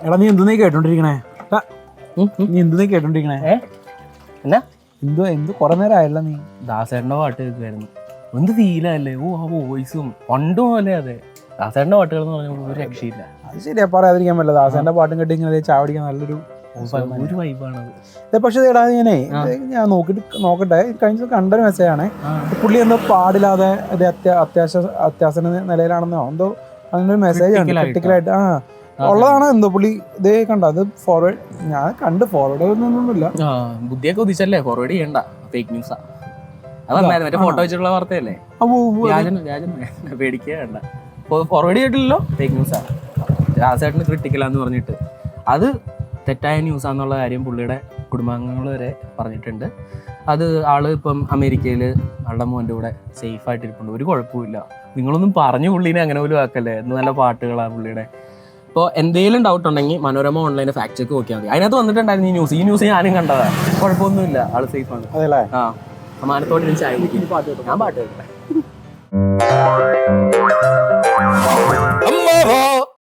എടാ നീ എന്തു നീ കേട്ടോണ്ടിരിക്കണേ? നീ എന്തു നീ കേട്ടോണ്ടിരിക്കണേ? എന്നാ എന്ത് കൊറേ നേരം ആയല്ല നീ? ദാസേട്ടൻ്റെ പാട്ട് കേൾക്കുമായിരുന്നു. എന്ത് ഫീലല്ലേ? ഓ ആ വോയിസും പണ്ടും പോലെ. അതെ, ദാസേട്ടൻ്റെ പാട്ടുകൾ എന്ന് പറഞ്ഞാൽ ഒരു രക്ഷയില്ല. അത് ശരിയാ, പറയാതിരിക്കാൻ പറ്റില്ല. ദാസേന്റെ പാട്ടും കേട്ട് ഇങ്ങനെ ചാവടിക്കാൻ നല്ലൊരു ഒരു വൈബാണത്. പക്ഷെ ഞാൻ നോക്കട്ടെ. കഴിഞ്ഞ ദിവസം കണ്ടൊരു മെസ്സേജാണ്. പുള്ളി എന്തോ പാടില്ലാതെ അത്യാവശ്യ നിലയിലാണെന്നോ എന്തോ അങ്ങനെ മെസ്സേജ് ആണ് ക്രിട്ടിക്കലായിട്ട് ഉള്ളതാണ്. എന്തോ പുള്ളി ഇതേ കണ്ട അത് ഫോർവേഡ് ഞാൻ കണ്ട് ഫോർവേഡ് ഒന്നുമില്ല. ബുദ്ധിയൊക്കെ ഉദിച്ചല്ലേ, ഫോർവേഡ് ചെയ്യണ്ട. ഫേക്ക് ന്യൂസാ. അത് വന്നായിരുന്നു മറ്റേ ഫോട്ടോ വെച്ചിട്ടുള്ള വാർത്തയല്ലേ? പേടിക്കുക വേണ്ട, ഫോർവേഡ് ചെയ്തിട്ടില്ലല്ലോ. ഫേക്ക് ന്യൂസാ. ദാസേട്ടന് ക്രിട്ടിക്കലാന്ന് പറഞ്ഞിട്ട് അത് തെറ്റായ ന്യൂസാന്നുള്ള കാര്യം പുള്ളിയുടെ കുടുംബാംഗങ്ങൾ വരെ പറഞ്ഞിട്ടുണ്ട്. അത് ആള് ഇപ്പം അമേരിക്കയിൽ ആളുടെ മോൻ്റെ കൂടെ സേഫ് ആയിട്ടിരിപ്പുണ്ട്. ഒരു കുഴപ്പമില്ല. നിങ്ങളൊന്നും പറഞ്ഞു പുള്ളീനെ അങ്ങനെ പോലും ആക്കല്ലേ. എന്ന് നല്ല പാട്ടുകളാണ് പുള്ളിയുടെ. ഇപ്പോൾ എന്തെങ്കിലും ഡൗട്ട് ഉണ്ടെങ്കിൽ മനോരമ ഓൺലൈനിൽ ഫാക്ട് ചെക്ക് നോക്കിയാൽ മതി. അതിനകത്ത് വന്നിട്ടുണ്ടായിരുന്നു ഈ ന്യൂസ് ഞാനും കണ്ടതാണ്. കുഴപ്പമൊന്നുമില്ല, ആള് സേഫാണ്. അതെല്ലേ? സമാനത്തോടെ ഞാൻ പാട്ട് കേൾക്കാം.